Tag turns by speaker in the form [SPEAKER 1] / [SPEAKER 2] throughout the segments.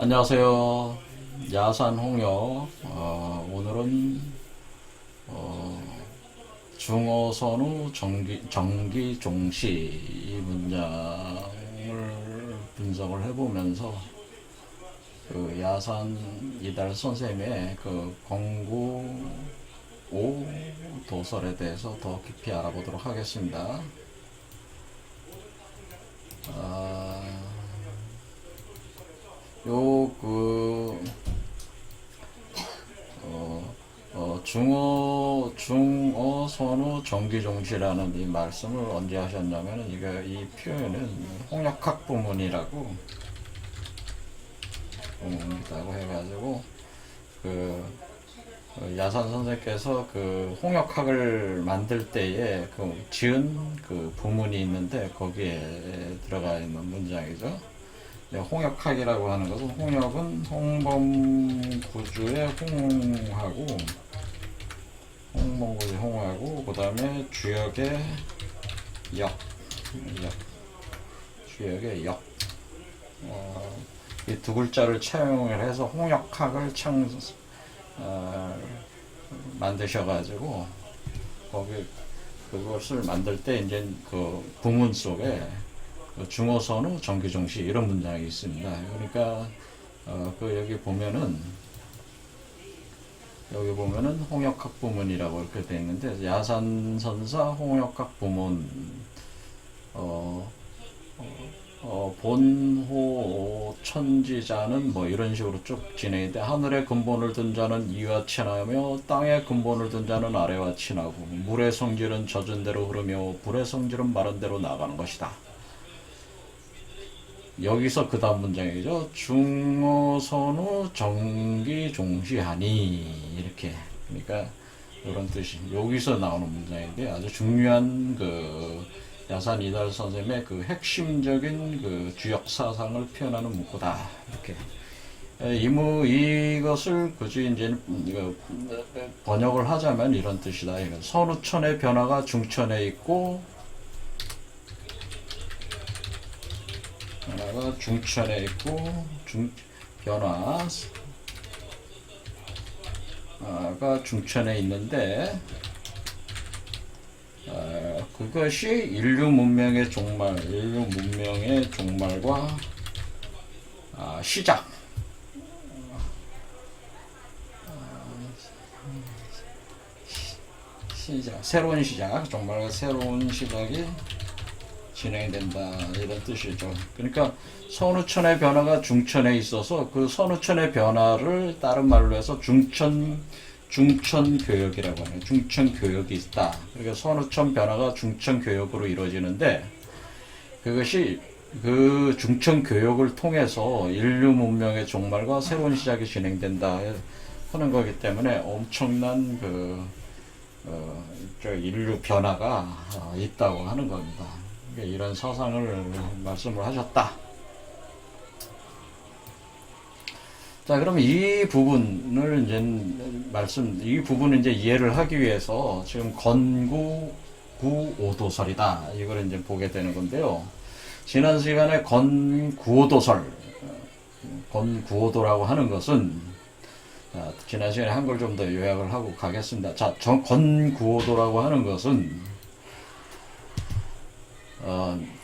[SPEAKER 1] 안녕하세요. 야산 홍역. 오늘은 중어선우 정기종시 이 문장을 분석을 해보면서 그 야산 이달 선생님의 그 건구 5 도설에 대해서 더 깊이 알아보도록 하겠습니다. 중어 선우 정기종시라는 이 말씀을 언제 하셨냐면, 이 표현은 홍역학 부문이라고 부문이라고 해가지고, 야산 선생께서 그 홍역학을 만들 때에 지은 부문이 있는데, 거기에 들어가 있는 문장이죠. 홍역학이라고 하는 것은, 홍역은 홍범구주의 홍하고 그 다음에 주역의 주역의 이 두 글자를 차용을 해서 홍역학을 만드셔가지고, 그것을 만들 때 이제 그 부문 속에 중어선우 정기종시 이런 문장이 있습니다. 그러니까 여기 보면은 홍역학 부문이라고 이렇게 되어 있는데, 야산선사 홍역학 부문 본호 천지자는 뭐 이런 식으로 쭉 진행인데, 하늘의 근본을 둔 자는 이와 친하며 땅의 근본을 둔 자는 아래와 친하고, 물의 성질은 젖은 대로 흐르며 불의 성질은 마른 대로 나가는 것이다. 여기서 그 다음 문장이죠. 중어선우 정기종시하니, 이렇게. 그러니까 이런 뜻이 여기서 나오는 문장인데, 아주 중요한 야산 이달 선생님의 핵심적인 주역 사상을 표현하는 문구다, 이렇게. 이것을 굳이 이제 번역을 하자면 이런 뜻이다. 선우천의 변화가 중천에 있고, 변화가 중천에 있고, 변화가 중천에 있는데, 그것이 인류 문명의 종말과 시작, 새로운 시작, 종말과 새로운 시작이 진행된다, 이런 뜻이죠. 그러니까 선우천의 변화가 중천에 있어서, 그 선우천의 변화를 다른 말로 해서 중천 교역이라고 하네요. 중천 교역이 있다. 그러니까 선우천 변화가 중천 교역으로 이루어지는데, 그것이 그 중천 교역을 통해서 인류 문명의 종말과 새로운 시작이 진행된다 하는 거기 때문에, 엄청난 인류 변화가 있다고 하는 겁니다. 이런 사상을 말씀을 하셨다. 자, 그러면 이 부분을 이제 이해를 하기 위해서 지금 건구 9오도설이다, 이걸 이제 보게 되는 건데요. 지난 시간에 건구오도라고 하는 것은, 지난 시간에 한 걸 좀 더 요약을 하고 가겠습니다. 자, 건구오도라고 하는 것은,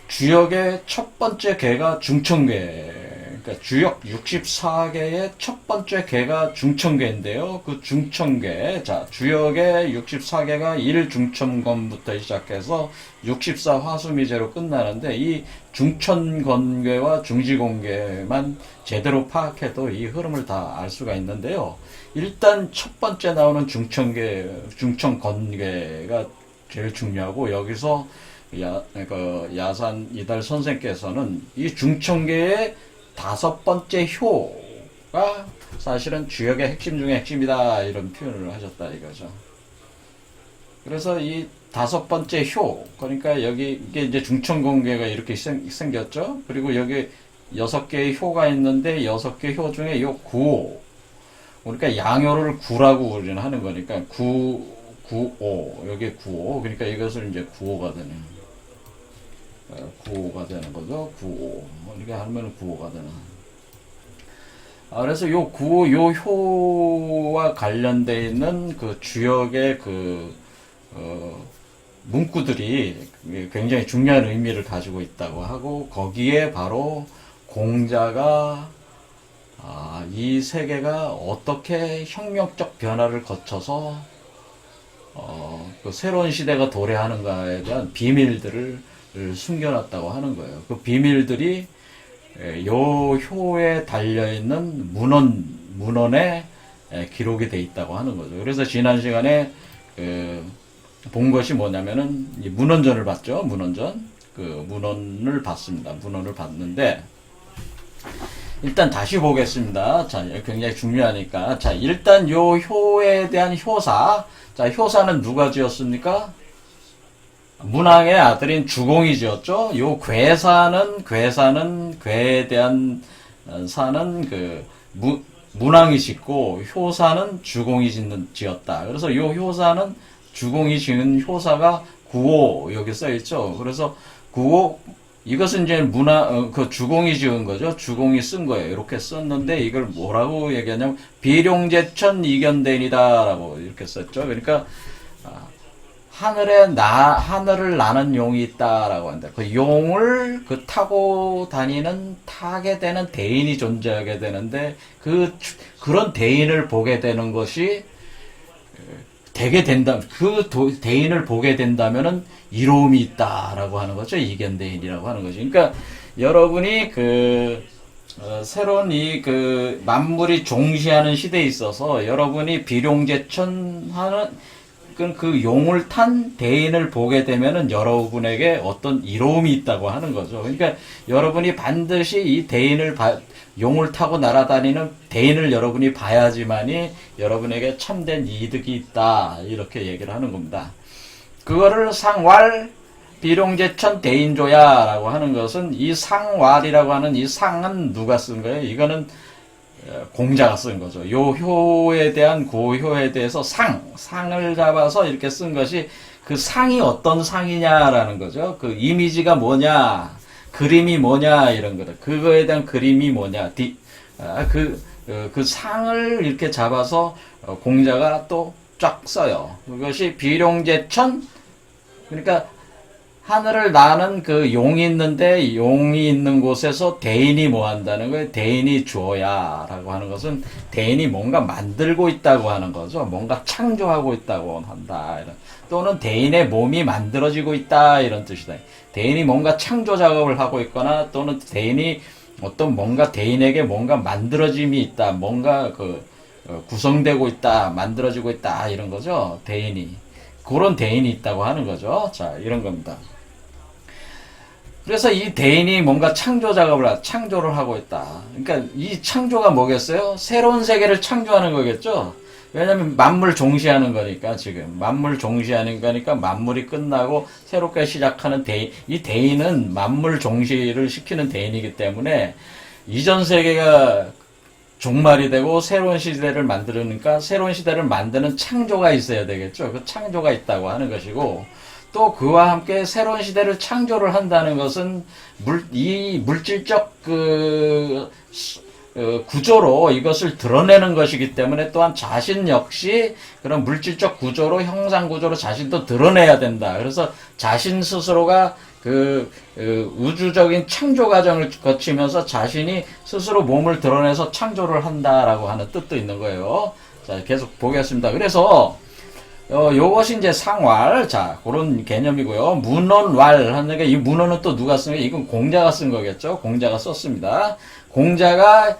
[SPEAKER 1] 주역의 첫 번째 개가 중천계, 그러니까 주역 64개의 첫 번째 개가 중천계인데요. 그 중천계, 주역의 64개가 1중천건부터 시작해서 64화수미제로 끝나는데, 이 중천건계와 중지공계만 제대로 파악해도 이 흐름을 다 알 수가 있는데요. 일단 첫 번째 나오는 중천건계가 제일 중요하고, 여기서 야산 이달 선생께서는 이 중천계의 5번째 효가 사실은 주역의 핵심 중에 핵심이다, 이런 표현을 하셨다, 이거죠. 그래서 이 5번째 효, 그러니까 이게 이제 중천공계가 이렇게 생겼죠. 그리고 여기 6개의 효가 있는데, 6개 효 중에 요 9호, 그러니까 양효를 9라고 우리는 하는 거니까 9호, 여기 9호, 그러니까 이것을 이제 9호가 되는, 9호가 되는 거죠. 9호. 이렇게 하면 9호가 되는. 그래서 요 구호, 요 효와 관련되어 있는 그 주역의 문구들이 굉장히 중요한 의미를 가지고 있다고 하고, 거기에 바로 공자가 이 세계가 어떻게 혁명적 변화를 거쳐서 그 새로운 시대가 도래하는가에 대한 비밀들을 숨겨놨다고 하는 거예요. 그 비밀들이 요 효에 달려있는 문헌에 기록이 돼 있다고 하는 거죠. 그래서 지난 시간에 본 것이 뭐냐면은 문헌전을 봤죠. 문헌전. 그 문헌을 봤습니다. 문헌을 봤는데, 일단 다시 보겠습니다. 자, 굉장히 중요하니까. 자, 일단 요 효에 대한 효사. 자, 효사는 누가 지었습니까? 문왕의 아들인 주공이 지었죠. 요 괴사는 괴에 대한 사는 문왕이 짓고, 효사는 주공이 지었다. 그래서 요 효사는 주공이 지은 효사가 구호 여기 써 있죠. 그래서 구호, 이것은 이제 그 주공이 지은 거죠. 주공이 쓴 거예요. 이렇게 썼는데 이걸 뭐라고 얘기하냐면 비룡제천 이견대인이다라고 이렇게 썼죠. 그러니까 하늘을 나는 용이 있다라고 한다. 그 용을 타고 타게 되는 대인이 존재하게 되는데, 그런 대인을 보게 되는 것이 되게 된다. 대인을 보게 된다면은 이로움이 있다라고 하는 거죠. 이견대인이라고 하는 거죠. 그러니까 여러분이 새로운 만물이 종시하는 시대에 있어서 여러분이 비룡제천하는 그 용을 탄 대인을 보게 되면은 여러분에게 어떤 이로움이 있다고 하는 거죠. 그러니까 여러분이 반드시 이 용을 타고 날아다니는 대인을 여러분이 봐야지만이 여러분에게 참된 이득이 있다. 이렇게 얘기를 하는 겁니다. 그거를 상왈 비룡제천 대인조야라고 하는 것은, 이 상왈이라고 하는 이 상은 누가 쓴 거예요? 이거는 공자가 쓴 거죠. 요 효에 대한 고효에 대해서 상을 잡아서 이렇게 쓴 것이, 그 상이 어떤 상이냐라는 거죠. 그 이미지가 뭐냐, 그림이 뭐냐, 이런 거다. 그거에 대한 그림이 뭐냐, 그 상을 이렇게 잡아서 공자가 또 쫙 써요. 그것이 비룡제천, 그러니까 하늘을 나는 그 용이 있는데, 용이 있는 곳에서 대인이 뭐 한다는 거예요? 대인이 주어야라고 하는 것은 대인이 뭔가 만들고 있다고 하는 거죠. 뭔가 창조하고 있다고 한다. 또는 대인의 몸이 만들어지고 있다, 이런 뜻이다. 대인이 뭔가 창조 작업을 하고 있거나, 또는 대인이 대인에게 뭔가 만들어짐이 있다. 뭔가 구성되고 있다, 만들어지고 있다, 이런 거죠. 그런 대인이 있다고 하는 거죠. 자, 이런 겁니다. 그래서 이 대인이 뭔가 창조를 하고 있다. 그러니까 이 창조가 뭐겠어요? 새로운 세계를 창조하는 거겠죠? 왜냐면 만물 종시하는 거니까, 지금. 만물 종시하는 거니까 만물이 끝나고 새롭게 시작하는 대인. 이 대인은 만물 종시를 시키는 대인이기 때문에 이전 세계가 종말이 되고 새로운 시대를 만드니까 새로운 시대를 만드는 창조가 있어야 되겠죠. 그 창조가 있다고 하는 것이고, 또 그와 함께 새로운 시대를 창조를 한다는 것은 이 물질적 구조로 이것을 드러내는 것이기 때문에, 또한 자신 역시 그런 물질적 구조로, 형상 구조로 자신도 드러내야 된다. 그래서 자신 스스로가 우주적인 창조 과정을 거치면서 자신이 스스로 몸을 드러내서 창조를 한다라고 하는 뜻도 있는 거예요. 자, 계속 보겠습니다. 그래서 요것이 이제 상왈, 자, 그런 개념이고요. 문헌왈 하는 게, 이 문헌은 또 누가 쓴 거예요? 이건 공자가 쓴 거겠죠? 공자가 썼습니다. 공자가,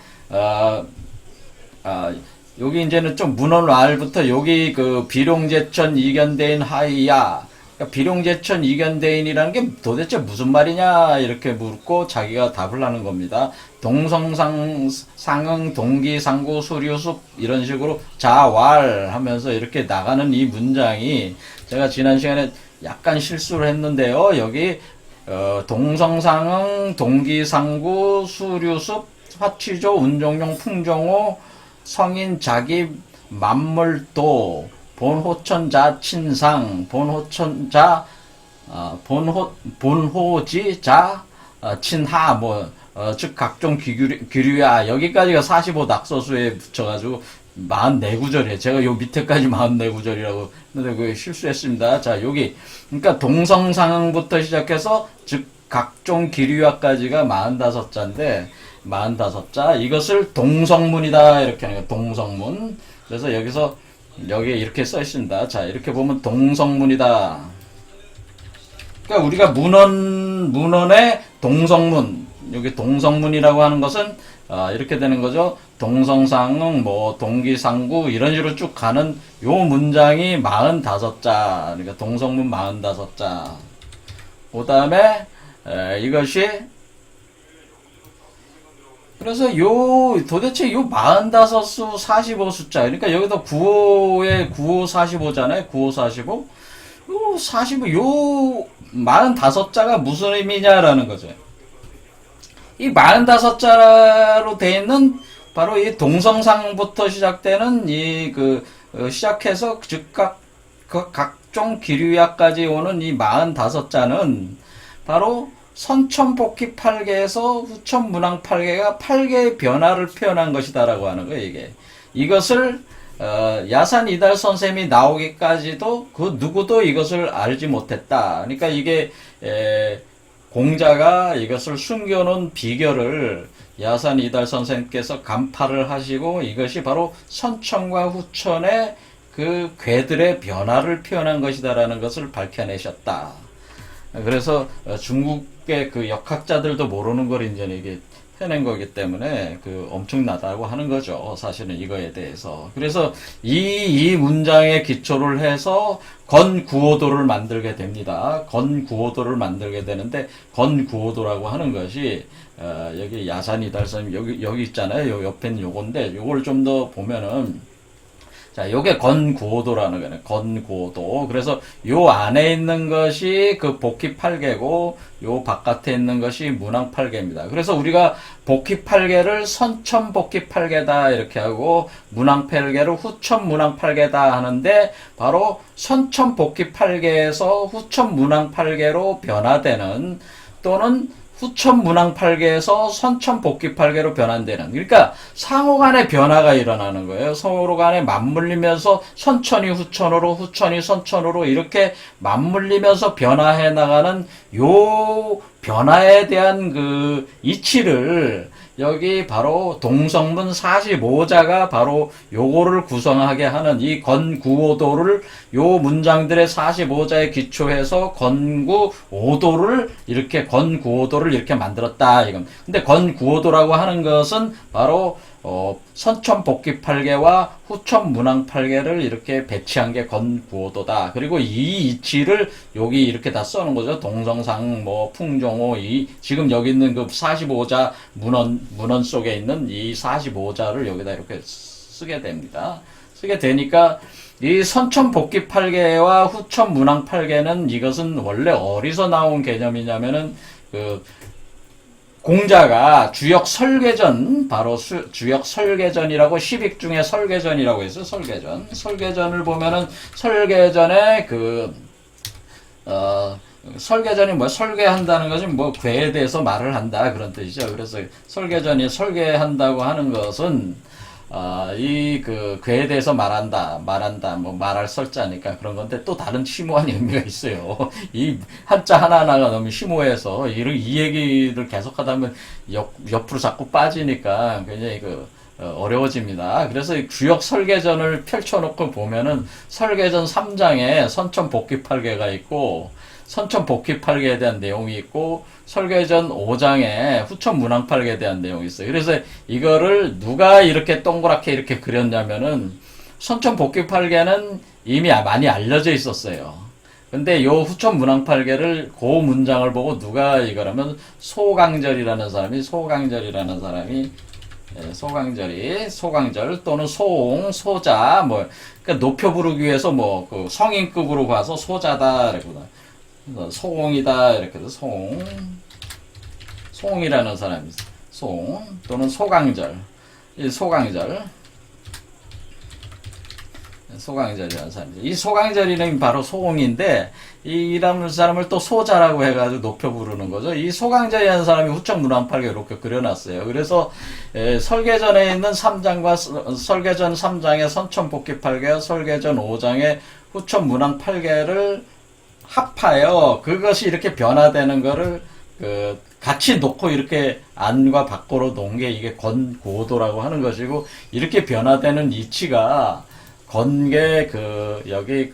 [SPEAKER 1] 여기 이제는 좀 문헌왈부터 여기 비룡제천 이견대인 하이야. 그러니까 비룡제천 이견대인이라는 게 도대체 무슨 말이냐, 이렇게 묻고 자기가 답을 하는 겁니다. 동성상응 동기상구 수류숲 이런 식으로 자왈 하면서 이렇게 나가는 이 문장이, 제가 지난 시간에 약간 실수를 했는데요. 여기 동성상응 동기상구 수류숲 화취조 운종용 풍종호 성인 자기 만물도 본호천자 친상 본호천자 본호지자 친하 즉 각종 기류야 여기까지가 45 낙서수에 붙여가지고 44구절이에요. 제가 요 밑에까지 44구절이라고 근데 그 실수했습니다. 자 여기 그러니까 동성상응부터 시작해서 즉 각종 기류야까지가 45자인데 45자 이것을 동성문이다 이렇게 하는 거예요. 동성문. 그래서 여기에 이렇게 써 있습니다. 자 이렇게 보면 동성문이다. 그러니까 우리가 문헌의 동성문 여기 동성문이라고 하는 것은 이렇게 되는 거죠. 동성상응, 뭐 동기상구 이런 식으로 쭉 가는 요 문장이 45자. 그러니까 동성문 45자. 그 다음에 이것이 그래서 도대체 요 45수 45숫자 그러니까 여기도 95에 95 45잖아요. 95 45. 요 45, 요 45자가 무슨 의미냐라는 거죠. 이 45자로 되어 있는 바로 이 동성상부터 시작되는 시작해서 즉각 각종 기류야까지 오는 이 45자는 바로 선천복귀 8개에서 후천문항 8개가 8개의 변화를 표현한 것이다라고 하는 거예요, 이게. 이것을 야산 이달 선생님이 나오기까지도 그 누구도 이것을 알지 못했다. 그러니까 이게 공자가 이것을 숨겨놓은 비결을 야산 이달 선생님께서 간파를 하시고 이것이 바로 선천과 후천의 그 괴들의 변화를 표현한 것이다라는 것을 밝혀내셨다. 그래서 중국의 그 역학자들도 모르는 걸 이제 이게 해낸 거기 때문에 그 엄청나다고 하는 거죠. 사실은 이거에 대해서. 그래서 이 문장에 기초를 해서 건구오도를 만들게 됩니다. 건구오도를 만들게 되는데 건구오도라고 하는 것이 여기 야산이달선 여기 있잖아요. 요 옆에는 요건데 요걸 좀 더 보면은 자, 요게 건구오도라는 거네. 건구오도. 그래서 요 안에 있는 것이 그 복희 8개고, 요 바깥에 있는 것이 문항 8개입니다. 그래서 우리가 복희 8개를 선천 복희 8개다 이렇게 하고, 문항 8개를 후천 문항 8개다 하는데, 바로 선천 복희 8개에서 후천 문항 8개로 변화되는, 또는 후천 문항 8개에서 선천 복귀 8개로 변환되는 그러니까 상호 간의 변화가 일어나는 거예요. 서로 간에 맞물리면서 선천이 후천으로 후천이 선천으로 이렇게 맞물리면서 변화해 나가는 요 변화에 대한 그 이치를 여기 바로 동성문 45자가 바로 요거를 구성하게 하는 이 건구오도를 요 문장들의 45자에 기초해서 건구오도를 이렇게 만들었다 이건. 근데 건구오도라고 하는 것은 바로 선천 복귀 8개와 후천 문항 8개를 이렇게 배치한 게 건구오도다. 그리고 이 이치를 여기 이렇게 다 써놓은 거죠. 동성상, 뭐, 풍종호, 지금 여기 있는 그 45자 문헌 속에 있는 이 45자를 여기다 이렇게 쓰게 됩니다. 쓰게 되니까 이 선천 복귀 8개와 후천 문항 8개는 이것은 원래 어디서 나온 개념이냐면은 공자가 주역 설계전, 바로 주역 설계전이라고 10익 중에 설계전이라고 있어요. 설계전을 보면은 설계전에 설계전이 뭐 설계한다는 것은 뭐 괴에 대해서 말을 한다 그런 뜻이죠. 그래서 설계전이 설계한다고 하는 것은 괴에 대해서 말한다, 뭐 말할 설자니까 그런 건데 또 다른 심오한 의미가 있어요. 이 한자 하나하나가 너무 심오해서 이 얘기를 계속 하다 보면 옆으로 자꾸 빠지니까 굉장히 어려워집니다. 그래서 주역 설계전을 펼쳐놓고 보면은 설계전 3장에 선천 복귀 8개가 있고 선천 복귀 8개에 대한 내용이 있고 설계전 5장에 후천 문항 8개에 대한 내용이 있어요. 그래서 이거를 누가 이렇게 동그랗게 이렇게 그렸냐면은 선천 복귀 8개는 이미 많이 알려져 있었어요. 근데 요 후천 문항 8개를 그 문장을 보고 누가 이거라면 소강절이라는 사람이 소강절 또는 소자 그러니까 높여 부르기 위해서 성인급으로 가서 소자다 이러거든. 소홍이다 이렇게 해서 소홍이라는 사람이 있어. 송 또는 소강절. 이 소강절 소강절이라는 사람이죠. 이 소강절이는 바로 소공인데, 이라는 사람을 또 소자라고 해가지고 높여 부르는 거죠. 이 소강절이라는 사람이 후천 문왕팔개 이렇게 그려놨어요. 그래서, 설계전에 있는 3장과, 설계전 3장의 선천복귀팔개와 설계전 5장의 후천 문왕팔개를 합하여 그것이 이렇게 변화되는 거를, 같이 놓고 이렇게 안과 밖으로 놓은 게 이게 건고도라고 하는 것이고, 이렇게 변화되는 이치가 건계 여기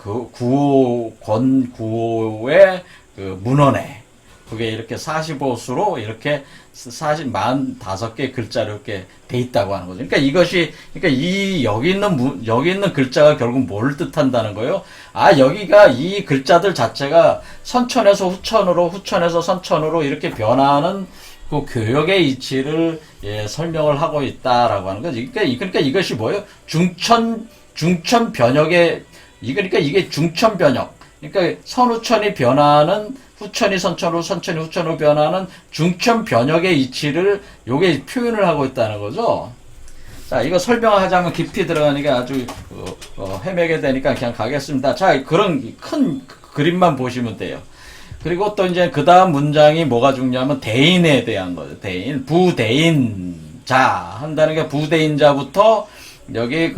[SPEAKER 1] 건구호의 문헌에 그게 이렇게 45수로 이렇게 45개 글자로 이렇게 돼 있다고 하는 거죠. 그러니까 여기 있는 글자가 결국 뭘 뜻한다는 거예요? 아, 여기가 이 글자들 자체가 선천에서 후천으로, 후천에서 선천으로 이렇게 변화하는 그 교역의 이치를 설명을 하고 있다라고 하는 거죠. 그러니까 이것이 뭐예요? 중천 변역의, 그러니까 이게 중천 변역. 그러니까 선후천이 변화하는, 후천이 선천으로, 선천이 후천으로 변화하는 중천 변역의 이치를 요게 표현을 하고 있다는 거죠. 자, 이거 설명하자면 깊이 들어가니까 아주, 헤매게 되니까 그냥 가겠습니다. 자, 그런 큰 그림만 보시면 돼요. 그리고 또 이제 그 다음 문장이 뭐가 중요하면 대인에 대한 거죠. 대인, 부대인자 한다는 게 부대인자부터 여기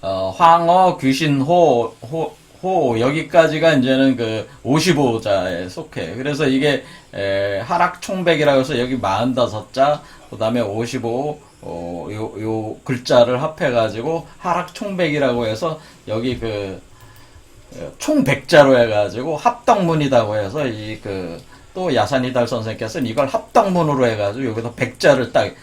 [SPEAKER 1] 황어, 귀신, 호, 여기까지가 이제는 55자에 속해. 그래서 이게, 하락총백이라고 해서 여기 45자, 그 다음에 55, 요 글자를 합해가지고 하락총백이라고 해서 여기 총 100자로 해가지고 합덕문이라고 해서 또 야산이달 선생께서는 이걸 합덕문으로 해가지고 여기서 100자를 딱,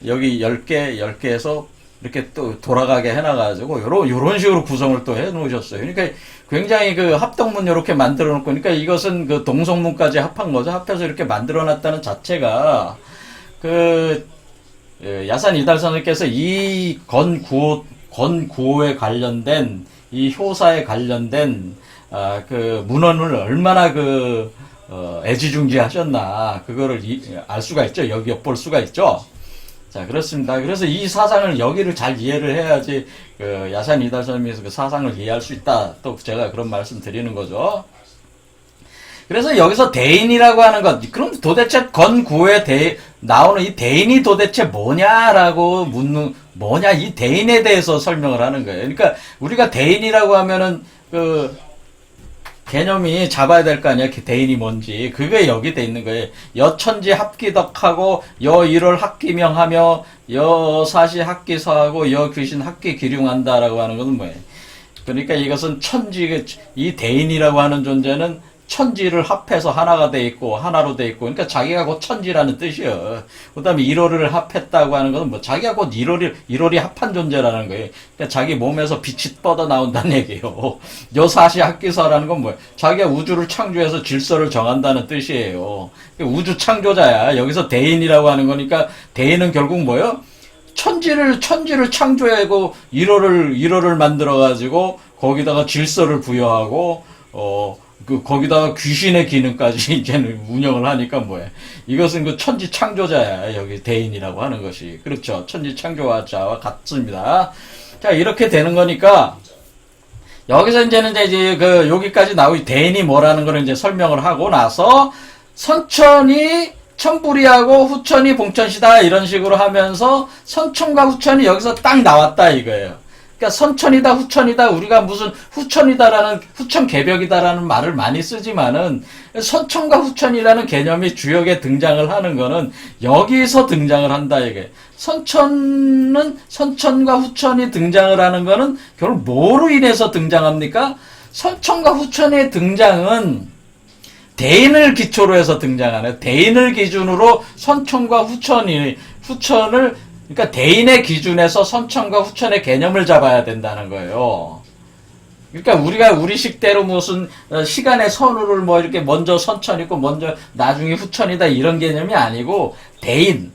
[SPEAKER 1] 여기 10개에서 이렇게 또 돌아가게 해놔가지고 요런 식으로 구성을 또 해놓으셨어요. 그러니까 굉장히 합덕문 이렇게 만들어 놓고, 그러니까 이것은 동성문까지 합한 거죠. 합해서 이렇게 만들어 놨다는 자체가 야산 이달 선생께서 이 건구호에 관련된 이 효사에 관련된 문헌을 얼마나 애지중지하셨나 그거를 알 수가 있죠. 여기 엿볼 수가 있죠. 자, 그렇습니다. 그래서 이 사상을 여기를 잘 이해를 해야지 야산 이달 선생님에서 그 사상을 이해할 수 있다. 또 제가 그런 말씀 드리는 거죠. 그래서 여기서 대인이라고 하는 것, 그럼 도대체 건구에 나오는 이 대인이 도대체 뭐냐라고 뭐냐, 이 대인에 대해서 설명을 하는 거예요. 그러니까 우리가 대인이라고 하면은 개념이 잡아야 될 거 아니야. 대인이 뭔지. 그게 여기 돼 있는 거예요. 여천지 합기덕하고 여일월 합기명하며 여사시 합기서하고 여귀신 합기기륭한다라고 하는 것은 뭐예요? 그러니까 이것은 이 대인이라고 하는 존재는 천지를 합해서 하나가 돼 있고 하나로 돼 있고, 그러니까 자기가 곧 천지라는 뜻이에요. 그다음에 일월을 합했다고 하는 것은 자기가 곧 일월이 합한 존재라는 거예요. 그러니까 자기 몸에서 빛이 뻗어 나온다는 얘기예요. 여사시 합기서라는 건 뭐예요? 자기가 우주를 창조해서 질서를 정한다는 뜻이에요. 그러니까 우주 창조자야. 여기서 대인이라고 하는 거니까 대인은 결국 뭐예요? 천지를 창조하고 일월을 만들어 가지고 거기다가 질서를 부여하고 거기다가 귀신의 기능까지 이제는 운영을 하니까 뭐야. 이것은 천지 창조자야. 여기 대인이라고 하는 것이. 그렇죠. 천지 창조자와 같습니다. 자, 이렇게 되는 거니까, 여기서 이제는 여기까지 나오고 대인이 뭐라는 걸 이제 설명을 하고 나서, 선천이 천불이하고 후천이 봉천시다. 이런 식으로 하면서, 선천과 후천이 여기서 딱 나왔다 이거예요. 그러니까 선천이다, 후천이다, 우리가 무슨 후천 개벽이다라는 말을 많이 쓰지만은, 선천과 후천이라는 개념이 주역에 등장을 하는 거는 여기서 등장을 한다, 이게. 선천과 후천이 등장을 하는 거는 결국 뭐로 인해서 등장합니까? 선천과 후천의 등장은 대인을 기초로 해서 등장하네. 대인을 기준으로 선천과 후천을 그러니까 대인의 기준에서 선천과 후천의 개념을 잡아야 된다는 거예요. 그러니까 우리가 우리식대로 무슨 시간의 선우를 이렇게 먼저 선천이고 먼저 나중에 후천이다 이런 개념이 아니고 대인.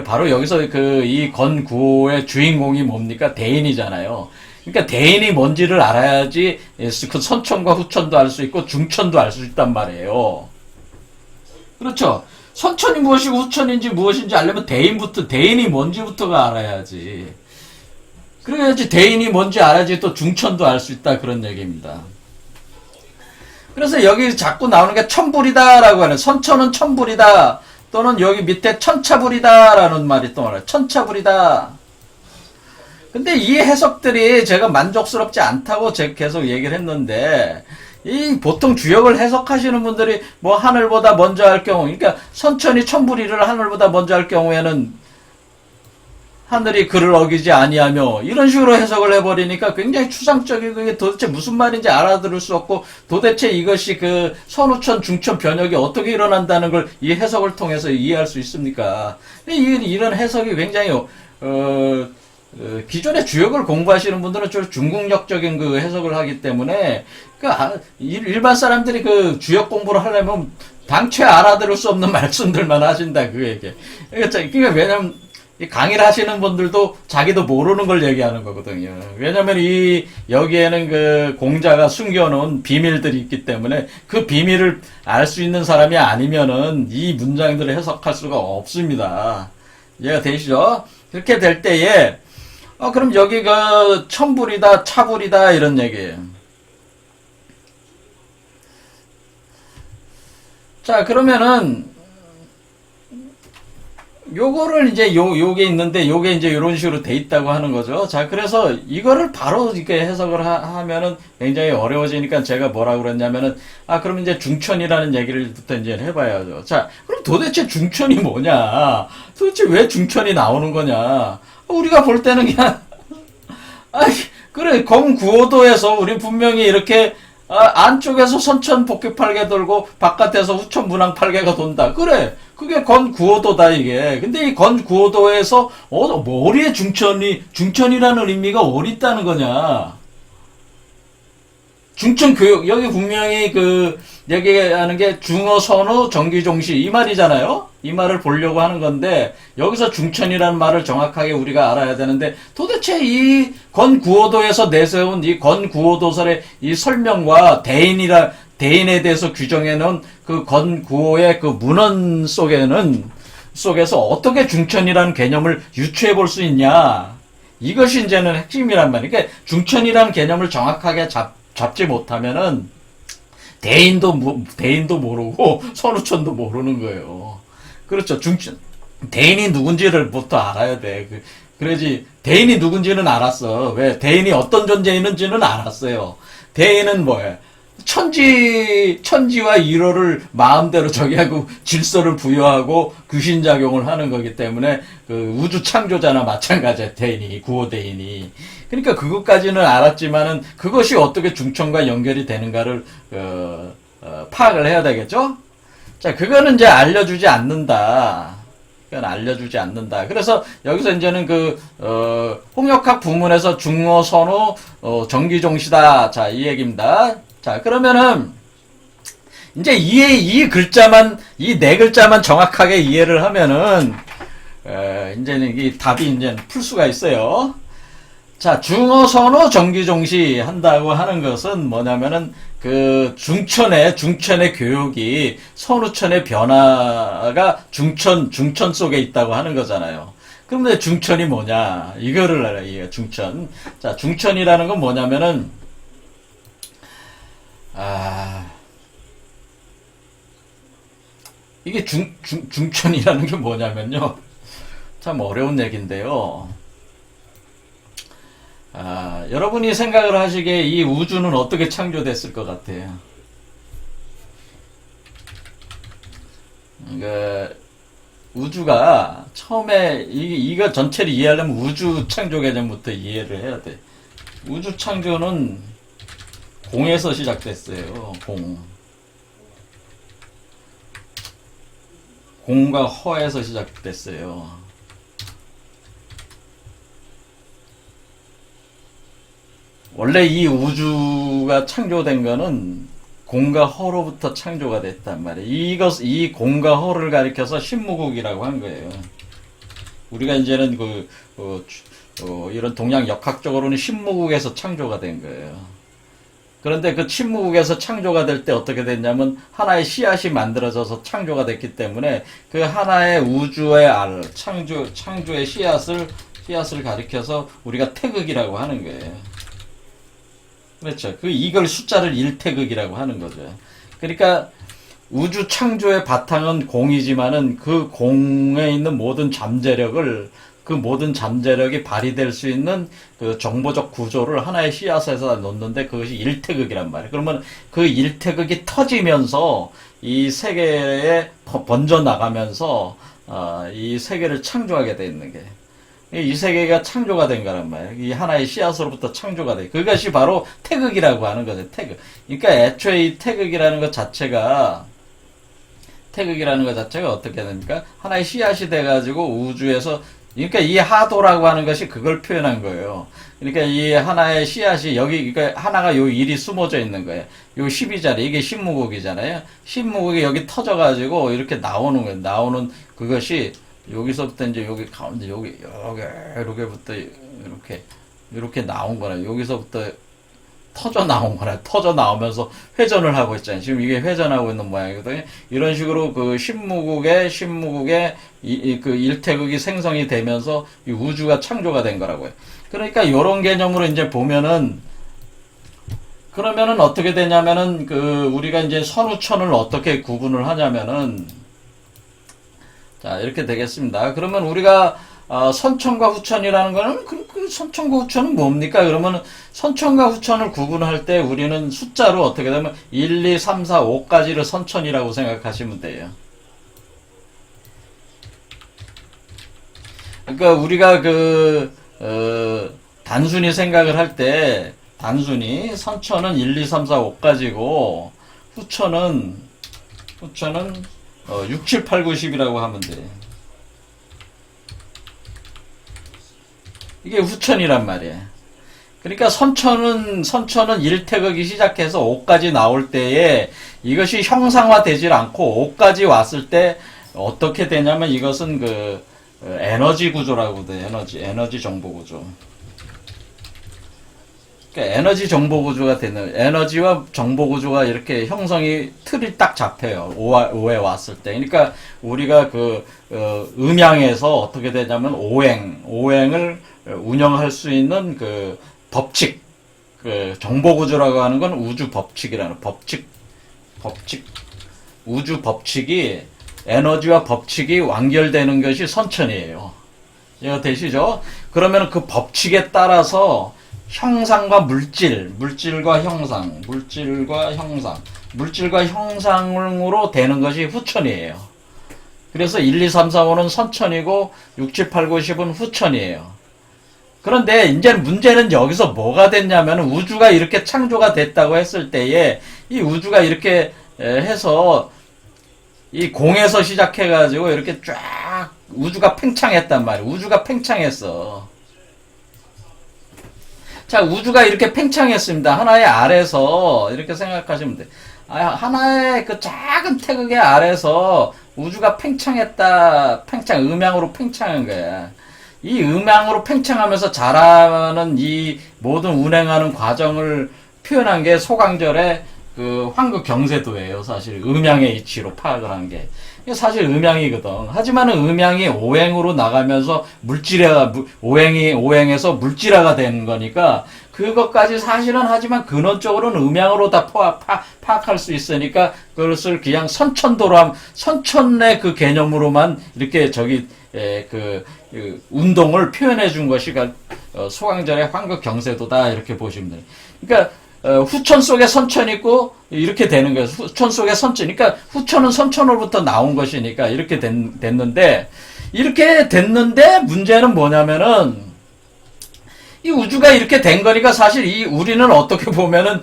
[SPEAKER 1] 바로 여기서 이 건구의 주인공이 뭡니까? 대인이잖아요. 그러니까 대인이 뭔지를 알아야지 그 선천과 후천도 알 수 있고 중천도 알 수 있단 말이에요. 그렇죠? 선천이 무엇이고 후천인지 무엇인지 알려면 대인이 뭔지부터가 알아야지. 그래야지 대인이 뭔지 알아야지 또 중천도 알 수 있다 그런 얘기입니다. 그래서 여기 자꾸 나오는 게 천불이다라고 하는 선천은 천불이다 또는 여기 밑에 천차불이다라는 말이 또 나와요. 천차불이다. 근데 이 해석들이 제가 만족스럽지 않다고 제가 계속 얘기를 했는데 이 보통 주역을 해석하시는 분들이 뭐 하늘보다 먼저 할 경우 그러니까 선천이 천불이를 하늘보다 먼저 할 경우에는 하늘이 그를 어기지 아니하며 이런 식으로 해석을 해버리니까 굉장히 추상적이고 그게 도대체 무슨 말인지 알아들을 수 없고 도대체 이것이 그 선우천 중천 변혁이 어떻게 일어난다는 걸 이 해석을 통해서 이해할 수 있습니까? 이런 해석이 굉장히 기존의 주역을 공부하시는 분들은 좀 중국력적인 그 해석을 하기 때문에 일반 사람들이 그 주역 공부를 하려면 당최 알아들을 수 없는 말씀들만 하신다 그 얘기. 그러니까 왜냐면 이 강의를 하시는 분들도 자기도 모르는 걸 얘기하는 거거든요. 왜냐면 여기에는 그 공자가 숨겨놓은 비밀들이 있기 때문에 그 비밀을 알 수 있는 사람이 아니면은 이 문장들을 해석할 수가 없습니다. 이해가 되시죠? 그렇게 될 때에, 그럼 여기가 천불이다, 차불이다, 이런 얘기예요. 자, 그러면은, 요거를 이제 요게 있는데 요게 이제 이런 식으로 돼 있다고 하는 거죠. 자, 그래서 이거를 바로 이렇게 해석을 하면은 굉장히 어려워지니까 제가 뭐라고 그랬냐면은 그럼 이제 중천이라는 얘기를부터 이제 해봐야죠. 자, 그럼 도대체 중천이 뭐냐? 도대체 왜 중천이 나오는 거냐? 우리가 볼 때는 그냥 그래 검구오도에서 우리 분명히 이렇게 안쪽에서 선천 복귀팔개 돌고 바깥에서 후천 문항팔개가 돈다. 그래. 그게 건구오도다 이게. 근데 이 건구오도에서 머리에 중천이라는 의미가 어디 있다는 거냐? 중천 교육 여기 분명히 그 얘기하는 게 중어 선우 정기종시 이 말이잖아요. 이 말을 보려고 하는 건데 여기서 중천이라는 말을 정확하게 우리가 알아야 되는데 도대체 이 건구오도에서 내세운 이 건구오도설의 이 설명과 대인에 대해서 규정해 놓은 그 건구오의 그 문헌 속에서 어떻게 중천이라는 개념을 유추해 볼 수 있냐? 이것이 이제는 핵심이란 말이에요. 그러니까 중천이라는 개념을 정확하게 잡지 못하면은 대인도 모르고 선우천도 모르는 거예요. 그렇죠. 대인이 누군지를 부터 알아야 돼. 그래야지 대인이 누군지는 알았어. 왜? 대인이 어떤 존재이는지는 알았어요. 대인은 뭐예요? 천지와 일호를 마음대로 저기하고 질서를 부여하고 귀신작용을 하는 거기 때문에 그 우주 창조자나 마찬가지야. 대인이 구호대인이. 그러니까 그것까지는 알았지만은 그것이 어떻게 중천과 연결이 되는가를 파악을 해야 되겠죠. 자, 그거는 이제 알려주지 않는다. 그건 알려주지 않는다. 그래서 여기서 이제는 홍역학 부문에서 중어 선우 정기종시다. 자, 이 얘기입니다. 자, 그러면은 이제 이 글자만 이 네 글자만 정확하게 이해를 하면은 이제는 이 답이 이제 풀 수가 있어요. 자, 중어 선우 정기종시 한다고 하는 것은 뭐냐면은 그 중천의 교육이 선우천의 변화가 중천 속에 있다고 하는 거잖아요. 그런데 중천이 뭐냐? 이거를 알아야 해요. 중천. 자, 중천이라는 건 뭐냐면은 이게 중천이라는 게 뭐냐면요. 참 어려운 얘기인데요. 여러분이 생각을 하시기에 이 우주는 어떻게 창조됐을 것 같아요? 그러니까 우주가 처음에 이거 전체를 이해하려면 우주 창조 개념부터 이해를 해야 돼. 우주 창조는 공에서 시작됐어요. 공과 허에서 시작됐어요. 원래 이 우주가 창조된 거는 공과 허로부터 창조가 됐단 말이에요. 이 공과 허를 가리켜서 신무국이라고 한 거예요. 우리가 이제는 이런 동양 역학적으로는 신무국에서 창조가 된 거예요. 그런데 그 신무국에서 창조가 될 때 어떻게 됐냐면 하나의 씨앗이 만들어져서 창조가 됐기 때문에 그 하나의 우주의 창조의 씨앗을 씨앗을 가리켜서 우리가 태극이라고 하는 거예요. 그렇죠. 이걸 숫자를 1태극이라고 하는 거죠. 그러니까 우주 창조의 바탕은 공이지만은 그 공에 있는 모든 잠재력을 그 모든 잠재력이 발휘될 수 있는 그 정보적 구조를 하나의 씨앗에서 놓는데 그것이 1태극이란 말이에요. 그러면 그 1태극이 터지면서 이 세계에 번져 나가면서 이 세계를 창조하게 돼 있는 게 이 세계가 창조가 된 거란 말이에요. 이 하나의 씨앗으로부터 창조가 돼. 그것이 바로 태극이라고 하는 거죠. 태극. 그러니까 애초에 이 태극이라는 것 자체가 어떻게 됩니까? 하나의 씨앗이 돼가지고 우주에서 그러니까 이 하도라고 하는 것이 그걸 표현한 거예요. 그러니까 이 하나의 씨앗이 여기 그러니까 하나가 요 일이 숨어져 있는 거예요. 요 12자리 이게 신무국이잖아요. 신무국이 여기 터져가지고 이렇게 나오는 거예요. 나오는 그것이 여기서부터 이제 여기 가운데 여기부터 이렇게 나온 거라. 여기서부터 터져 나온 거라. 터져 나오면서 회전을 하고 있잖아요. 지금 이게 회전하고 있는 모양이거든요. 이런 식으로 그 신무국의 그 일태극이 생성이 되면서 이 우주가 창조가 된 거라고요. 그러니까 이런 개념으로 이제 보면은 그러면은 어떻게 되냐면은 그 우리가 이제 선우천을 어떻게 구분을 하냐면은 자, 이렇게 되겠습니다. 그러면 우리가 선천과 후천이라는 거는 그 선천과 후천은 뭡니까? 그러면 선천과 후천을 구분할 때 우리는 숫자로 어떻게 되면 1, 2, 3, 4, 5까지를 선천이라고 생각하시면 돼요. 그러니까 우리가 단순히 생각을 할 때 단순히 선천은 1, 2, 3, 4, 5까지고 후천은 6, 7, 8, 9, 10이라고 하면 돼. 이게 후천이란 말이야. 그러니까 선천은 1태극이 시작해서 5까지 나올 때에 이것이 형상화되질 않고 5까지 왔을 때 어떻게 되냐면 이것은 그 에너지 구조라고 돼. 에너지 정보 구조. 그러니까 에너지 정보 구조가 되는 에너지와 정보 구조가 이렇게 형성이 틀이 딱 잡혀요. 5에 왔을 때. 그러니까 우리가 음양에서 어떻게 되냐면 오행을 운영할 수 있는 그 법칙, 그 정보 구조라고 하는 건 우주 법칙이라는 우주 법칙이 에너지와 법칙이 완결되는 것이 선천이에요. 이해가 되시죠? 그러면 그 법칙에 따라서 형상과 물질과 형상으로 되는 것이 후천이에요. 그래서 1, 2, 3, 4, 5는 선천이고 6, 7, 8, 9, 10은 후천이에요. 그런데 이제 문제는 여기서 뭐가 됐냐면 우주가 이렇게 창조가 됐다고 했을 때에 이 우주가 이렇게 해서 이 공에서 시작해가지고 이렇게 쫙 우주가 팽창했단 말이에요. 우주가 팽창했어. 자, 우주가 이렇게 팽창했습니다. 하나의 알에서 이렇게 생각하시면 돼. 하나의 그 작은 태극의 알에서 우주가 팽창했다. 음양으로 팽창한 거야. 이 음양으로 팽창하면서 자라는 이 모든 운행하는 과정을 표현한 게 소강절의 그 황금 경세도예요. 사실 음양의 이치로 파악을 한 게. 사실 음양이거든. 하지만은 음양이 오행으로 나가면서 오행에서 물질화가 되는 거니까 그것까지 사실은 하지만 근원적으로는 음양으로 다 파악할 수 있으니까 그것을 그냥 선천의 그 개념으로만 이렇게 운동을 표현해 준 것이 소강절의 황금 경세도다 이렇게 보시면 돼요. 그러니까 후천 속에 선천이 있고 이렇게 되는 거예요. 후천 속에 선천. 그러니까 후천은 선천으로부터 나온 것이니까 이렇게 됐는데 문제는 뭐냐면은 이 우주가 이렇게 된 거니까 사실 우리는 어떻게 보면은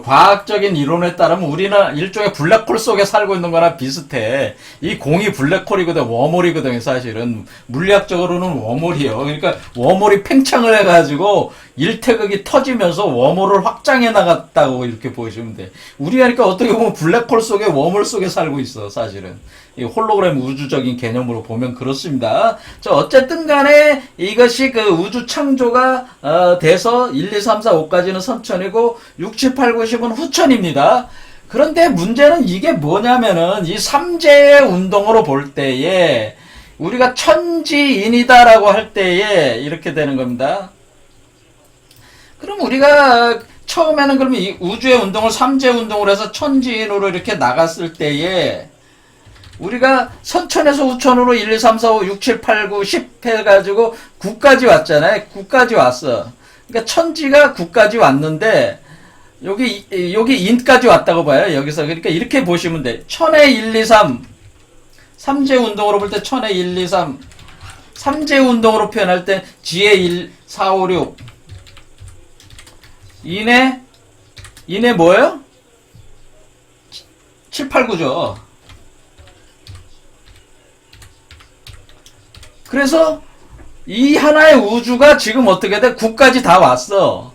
[SPEAKER 1] 과학적인 이론에 따르면 우리는 일종의 블랙홀 속에 살고 있는 거나 비슷해. 이 공이 블랙홀이거든, 워몰이거든, 사실은. 물리학적으로는 워몰이에요. 그러니까 워몰이 팽창을 해가지고 일태극이 터지면서 워몰을 확장해 나갔다고 이렇게 보시면 돼. 우리가 그러니까 어떻게 보면 블랙홀 속에 워몰 속에 살고 있어, 사실은. 이 홀로그램 우주적인 개념으로 보면 그렇습니다. 어쨌든 간에 이것이 그 우주 창조가 돼서 1, 2, 3, 4, 5까지는 선천이고 6, 7, 8, 9, 10은 후천입니다. 그런데 문제는 이게 뭐냐면은 이 삼재의 운동으로 볼 때에 우리가 천지인이다라고 할 때에 이렇게 되는 겁니다. 그럼 우리가 처음에는 그러면 이 우주의 운동을 삼재 운동을 해서 천지인으로 이렇게 나갔을 때에 우리가 선천에서 후천으로 1, 2, 3, 4, 5, 6, 7, 8, 9, 10 해가지고 9까지 왔잖아요. 9까지 왔어. 그러니까 천지가 9까지 왔는데 여기 인까지 왔다고 봐요. 여기서. 그러니까 이렇게 보시면 돼. 천의 1, 2, 3. 삼재 운동으로 볼 때 천의 1, 2, 3. 삼재 운동으로 표현할 때 지의 1, 4, 5, 6. 인의 뭐예요? 7, 8, 9죠. 그래서 이 하나의 우주가 지금 어떻게 돼? 9까지 다 왔어.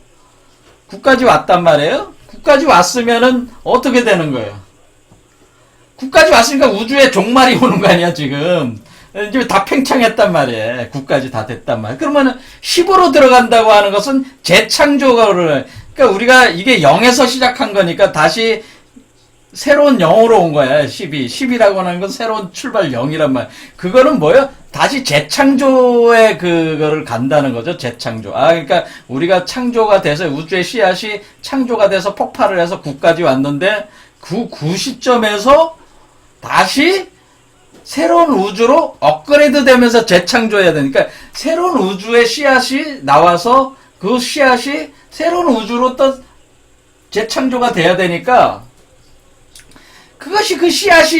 [SPEAKER 1] 9까지 왔단 말이에요. 9까지 왔으면은 어떻게 되는 거예요? 9까지 왔으니까 우주에 종말이 오는 거 아니야, 지금. 이제 다 팽창했단 말이에요. 9까지 다 됐단 말이에요. 그러면은 10으로 들어간다고 하는 것은 재창조를, 그러니까 우리가 이게 0에서 시작한 거니까 다시 새로운 0으로 온 거야, 10이. 10이라고 하는 건 새로운 출발 0이란 말. 그거는 뭐예요? 다시 재창조에 그거를 간다는 거죠, 재창조. 그러니까 우리가 창조가 돼서, 우주의 씨앗이 창조가 돼서 폭발을 해서 9까지 왔는데, 9 시점에서 다시 새로운 우주로 업그레이드 되면서 재창조해야 되니까, 새로운 우주의 씨앗이 나와서 그 씨앗이 새로운 우주로 또 재창조가 돼야 되니까, 그것이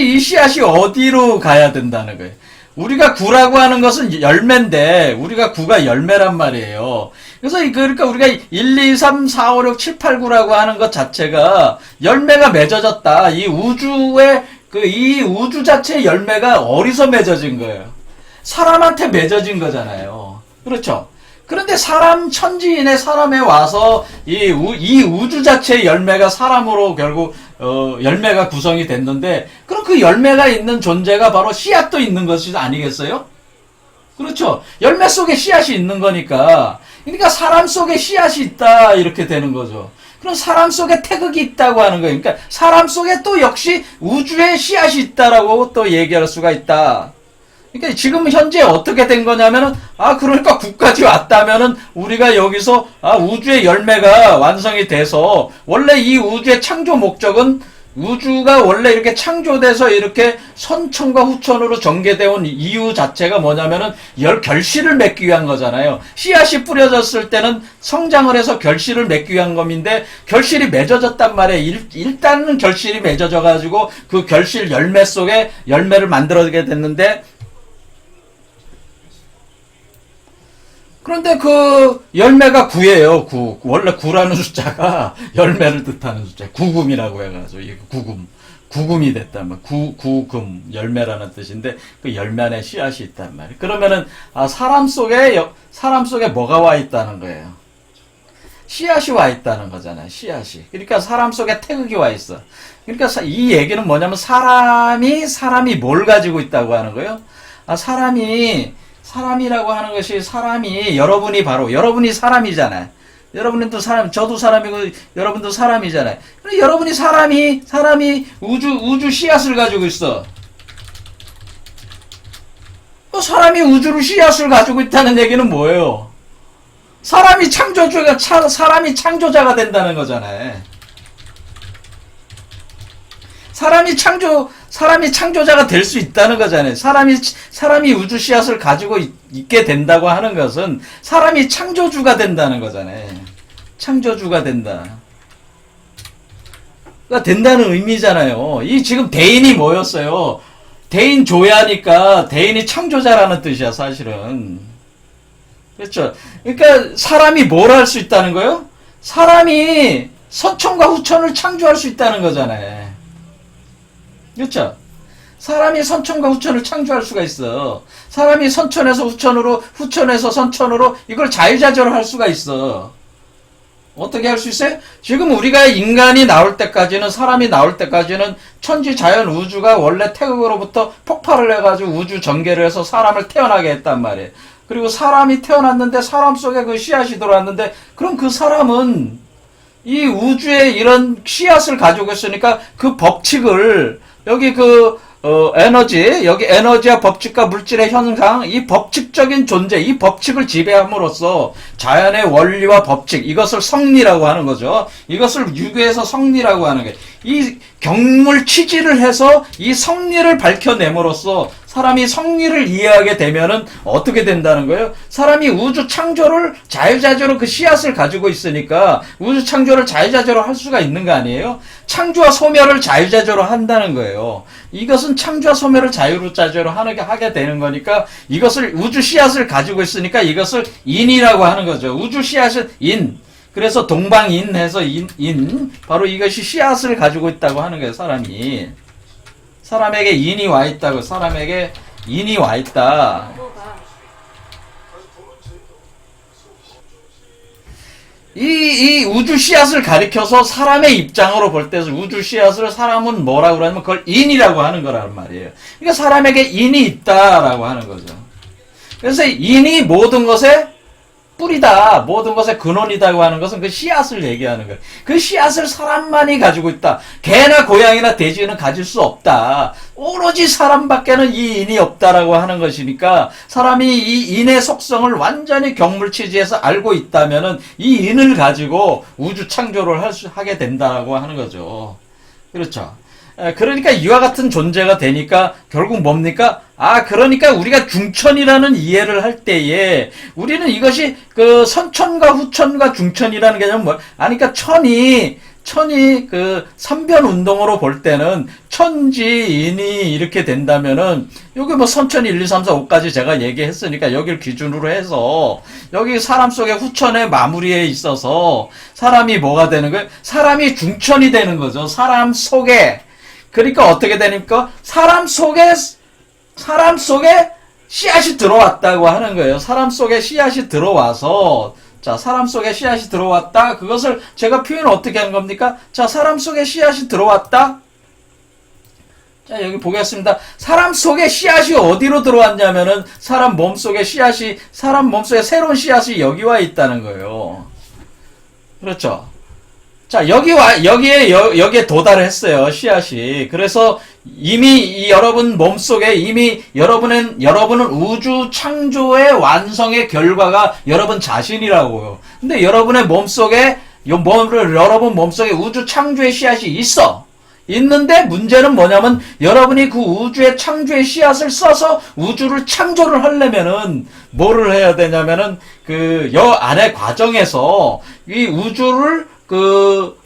[SPEAKER 1] 이 씨앗이 어디로 가야 된다는 거예요. 우리가 9라고 하는 것은 열매인데, 우리가 9가 열매란 말이에요. 그래서 그러니까 우리가 1, 2, 3, 4, 5, 6, 7, 8, 9라고 하는 것 자체가 열매가 맺어졌다. 이 우주 자체의 열매가 어디서 맺어진 거예요? 사람한테 맺어진 거잖아요. 그렇죠? 그런데 천지인의 사람에 와서 이 우주 자체의 열매가 사람으로 결국 열매가 구성이 됐는데, 그럼 그 열매가 있는 존재가 바로 씨앗도 있는 것이 아니겠어요? 그렇죠? 열매 속에 씨앗이 있는 거니까. 그러니까 사람 속에 씨앗이 있다, 이렇게 되는 거죠. 그럼 사람 속에 태극이 있다고 하는 거예요. 그러니까 사람 속에 또 역시 우주의 씨앗이 있다라고 또 얘기할 수가 있다. 그러니까 지금 현재 어떻게 된 거냐면은, 그러니까 9까지 왔다면은 우리가 여기서 우주의 열매가 완성이 돼서, 원래 이 우주의 창조 목적은 우주가 원래 이렇게 창조돼서 이렇게 선천과 후천으로 전개되어 온 이유 자체가 뭐냐면은 결실을 맺기 위한 거잖아요. 씨앗이 뿌려졌을 때는 성장을 해서 결실을 맺기 위한 겁인데, 결실이 맺어졌단 말이에요. 일단은 결실이 맺어져 가지고 그 결실 열매 속에 열매를 만들어게 됐는데, 그런데 그 열매가 9예요. 9. 원래 9라는 숫자가 열매를 뜻하는 숫자. 구금이라고 해가지고 이게 구금이 됐단 말이에요. 구금 열매라는 뜻인데, 그 열매 안에 씨앗이 있단 말이에요. 그러면은 사람 속에 뭐가 와 있다는 거예요? 씨앗이 와 있다는 거잖아요. 씨앗이. 그러니까 사람 속에 태극이 와 있어. 그러니까 이 얘기는 뭐냐면 사람이 뭘 가지고 있다고 하는 거예요? 사람이라고 하는 것이, 여러분이 사람이잖아요. 여러분도 사람, 저도 사람이고 여러분도 사람이잖아요. 그럼 여러분이 사람이 우주 씨앗을 가지고 있어. 사람이 우주로 씨앗을 가지고 있다는 얘기는 뭐예요? 사람이 창조자가 된다는 거잖아요. 사람이 창조자가 될 수 있다는 거잖아요. 사람이 우주 씨앗을 가지고 있게 된다고 하는 것은 사람이 창조주가 된다는 거잖아요. 창조주가 된다는 의미잖아요. 지금 대인이 뭐였어요? 대인 조야니까 대인이 창조자라는 뜻이야, 사실은. 그렇죠? 그러니까 사람이 뭘 할 수 있다는 거예요? 사람이 선천과 후천을 창조할 수 있다는 거잖아요. 그렇죠? 사람이 선천과 후천을 창조할 수가 있어. 사람이 선천에서 후천으로, 후천에서 선천으로 이걸 자유자재로 할 수가 있어. 어떻게 할 수 있어요? 지금 우리가 인간이 나올 때까지는, 사람이 나올 때까지는 천지 자연 우주가 원래 태극으로부터 폭발을 해가지고 우주 전개를 해서 사람을 태어나게 했단 말이에요. 그리고 사람이 태어났는데 사람 속에 그 씨앗이 들어왔는데, 그럼 그 사람은 이 우주에 이런 씨앗을 가지고 있으니까 그 법칙을 여기 에너지, 여기 에너지와 법칙과 물질의 현상, 이 법칙적인 존재, 이 법칙을 지배함으로써 자연의 원리와 법칙, 이것을 성리라고 하는 거죠. 이것을 유교에서 성리라고 하는 게, 이 경물 취지를 해서 이 성리를 밝혀냄으로써 사람이 성리를 이해하게 되면은 어떻게 된다는 거예요? 사람이 우주 창조를 자유자재로 그 씨앗을 가지고 있으니까 우주 창조를 자유자재로 할 수가 있는 거 아니에요? 창조와 소멸을 자유자재로 한다는 거예요. 이것은 창조와 소멸을 자유자재로 하게 되는 거니까 이것을 우주 씨앗을 가지고 있으니까 이것을 인이라고 하는 거죠. 우주 씨앗은 인. 그래서 동방인해서 인. 바로 이것이 씨앗을 가지고 있다고 하는 거예요. 사람에게 인이 와 있다고. 사람에게 인이 와 있다. 이 우주 씨앗을 가리켜서 사람의 입장으로 볼 때 우주 씨앗을 사람은 뭐라고 그러냐면 그걸 인이라고 하는 거란 말이에요. 그러니까 사람에게 인이 있다라고 하는 거죠. 그래서 인이 모든 것의 뿌리다, 모든 것의 근원이다고 하는 것은 그 씨앗을 얘기하는 거예요. 그 씨앗을 사람만이 가지고 있다. 개나 고양이나 돼지는 가질 수 없다. 오로지 사람밖에는 이 인이 없다라고 하는 것이니까 사람이 이 인의 속성을 완전히 경물치지에서 알고 있다면은 이 인을 가지고 우주 창조를 하게 된다라고 하는 거죠. 그렇죠. 그러니까 이와 같은 존재가 되니까 결국 뭡니까? 그러니까 우리가 중천이라는 이해를 할 때에 우리는 이것이 그 선천과 후천과 중천이라는 개념은 뭐? 그러니까 천이 그 삼변 운동으로 볼 때는 천지 인이 이렇게 된다면은 여기 뭐 선천 1, 2, 3, 4, 5까지 제가 얘기했으니까 여기를 기준으로 해서 여기 사람 속의 후천의 마무리에 있어서 사람이 뭐가 되는 거예요? 사람이 중천이 되는 거죠. 사람 속에. 그러니까 어떻게 되니까 사람 속에 씨앗이 들어왔다고 하는 거예요. 사람 속에 씨앗이 들어와서 자, 사람 속에 씨앗이 들어왔다. 그것을 제가 표현을 어떻게 하는 겁니까? 자, 사람 속에 씨앗이 들어왔다. 자, 여기 보겠습니다. 사람 속에 씨앗이 어디로 들어왔냐면은 사람 몸속에 새로운 씨앗이 여기 와 있다는 거예요. 그렇죠? 자, 여기에 도달했어요, 씨앗이. 그래서 이미 여러분 몸속에 이미 여러분은 우주 창조의 완성의 결과가 여러분 자신이라고요. 근데 여러분의 몸속에, 여러분 몸속에 우주 창조의 씨앗이 있어. 있는데 문제는 뭐냐면 여러분이 그 우주의 창조의 씨앗을 써서 우주를 창조를 하려면은 뭐를 해야 되냐면은 여 안의 과정에서 이 우주를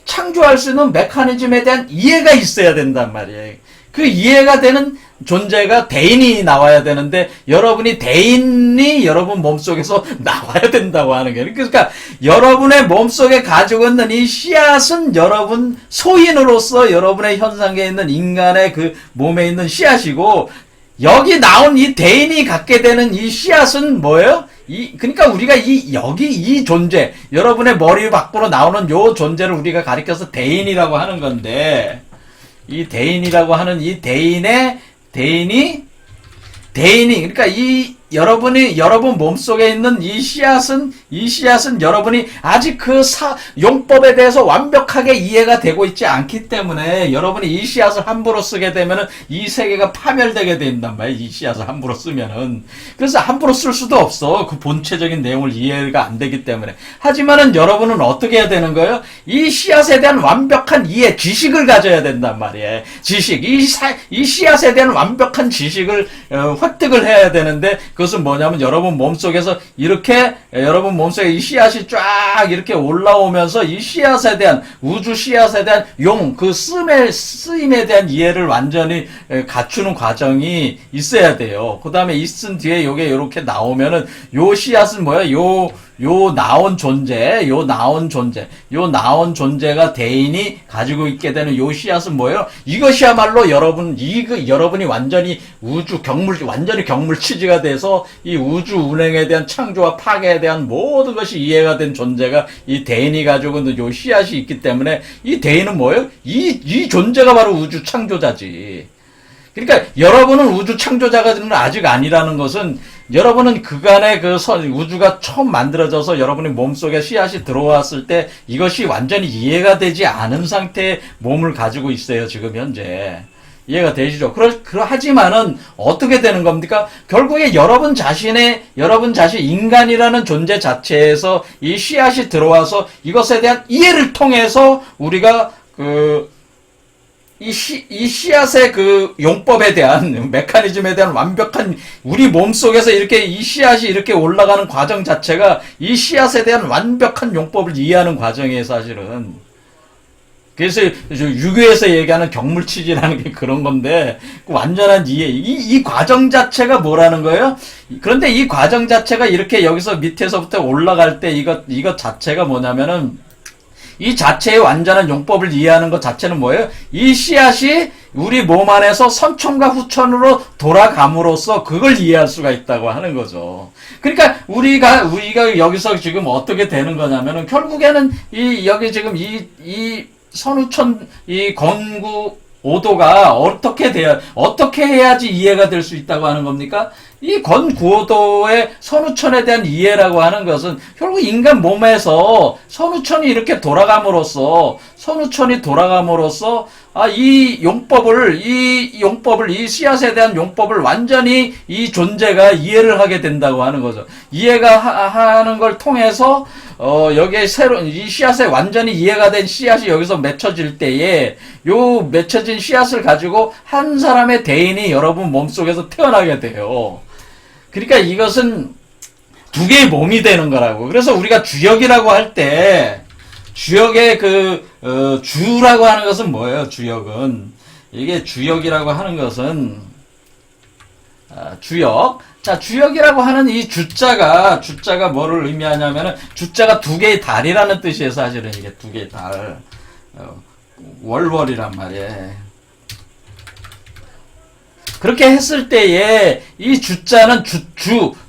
[SPEAKER 1] 창조할 수 있는 메커니즘에 대한 이해가 있어야 된단 말이에요. 그 이해가 되는 존재가 대인이 나와야 되는데 여러분이 대인이 여러분 몸속에서 나와야 된다고 하는 거예요. 그러니까 여러분의 몸속에 가지고 있는 이 씨앗은 여러분 소인으로서 여러분의 현상에 있는 인간의 그 몸에 있는 씨앗이고 여기 나온 이 대인이 갖게 되는 이 씨앗은 뭐예요? 그러니까 우리가 이 존재, 여러분의 머리 밖으로 나오는 요 존재를 우리가 가리켜서 대인이라고 하는 건데, 이 대인이라고 하는 이 대인이, 그러니까 여러분 몸속에 있는 이 씨앗은 여러분이 아직 용법에 대해서 완벽하게 이해가 되고 있지 않기 때문에 여러분이 이 씨앗을 함부로 쓰게 되면은 이 세계가 파멸되게 된단 말이에요. 이 씨앗을 함부로 쓰면은. 그래서 함부로 쓸 수도 없어. 그 본체적인 내용을 이해가 안 되기 때문에. 하지만은 여러분은 어떻게 해야 되는 거예요? 이 씨앗에 대한 완벽한 이해, 지식을 가져야 된단 말이에요. 지식. 이 씨앗에 대한 완벽한 지식을 획득을 해야 되는데 그것은 뭐냐면 여러분 몸속에서 여러분 몸속에 이 씨앗이 쫙 이렇게 올라오면서 이 씨앗에 대한 우주 씨앗에 대한 쓰임에 대한 이해를 완전히 갖추는 과정이 있어야 돼요. 그 다음에 있은 뒤에 요게 이렇게 나오면은 요 씨앗은 뭐야? 요 나온 존재가 대인이 가지고 있게 되는 요 씨앗은 뭐예요? 이것이야말로 여러분이 완전히 완전히 경물치지가 돼서 이 우주 운행에 대한 창조와 파괴에 대한 모든 것이 이해가 된 존재가 이 대인이 가지고 있는 요 씨앗이 있기 때문에 이 대인은 뭐예요? 이 존재가 바로 우주 창조자지. 그러니까 여러분은 우주 창조자가 아직 아니라는 것은 여러분은 그간의 우주가 처음 만들어져서 여러분의 몸속에 씨앗이 들어왔을 때 이것이 완전히 이해가 되지 않은 상태의 몸을 가지고 있어요, 지금 현재. 이해가 되시죠? 하지만은 어떻게 되는 겁니까? 결국에 여러분 자신 인간이라는 존재 자체에서 이 씨앗이 들어와서 이것에 대한 이해를 통해서 우리가 이 씨앗의 그 용법에 대한, 메커니즘에 대한 완벽한, 우리 몸 속에서 이렇게 이 씨앗이 이렇게 올라가는 과정 자체가 이 씨앗에 대한 완벽한 용법을 이해하는 과정이에요, 사실은. 그래서 유교에서 얘기하는 경물치지라는 게 그런 건데, 완전한 이해, 이 과정 자체가 뭐라는 거예요? 그런데 이 과정 자체가 이렇게 여기서 밑에서부터 올라갈 때 이것 자체가 뭐냐면은, 이 자체의 완전한 용법을 이해하는 것 자체는 뭐예요? 이 씨앗이 우리 몸 안에서 선천과 후천으로 돌아감으로써 그걸 이해할 수가 있다고 하는 거죠. 그러니까 우리가 여기서 지금 어떻게 되는 거냐면은 결국에는 여기 지금 이 선후천 이 건구 오도가 어떻게 해야지 이해가 될 수 있다고 하는 겁니까? 이 건구오도의 선후천에 대한 이해라고 하는 것은 결국 인간 몸에서 선후천이 이렇게 돌아감으로써 이 씨앗에 대한 용법을 완전히 이 존재가 이해를 하게 된다고 하는 거죠. 이해가 하는 걸 통해서 여기에 이 씨앗에 완전히 이해가 된 씨앗이 여기서 맺혀질 때에 요 맺혀진 씨앗을 가지고 한 사람의 대인이 여러분 몸속에서 태어나게 돼요. 그러니까 이것은 두 개의 몸이 되는 거라고. 그래서 우리가 주역이라고 할 때 주역의 주라고 하는 것은 뭐예요? 주역은 이게 주역이라고 하는 것은 주역. 자, 주역이라고 하는 이 주자가 뭐를 의미하냐면은 주자가 두 개의 달이라는 뜻이에요. 사실은 이게 두 개의 달. 월월이란 말이에요. 그렇게 했을 때에 이 주자는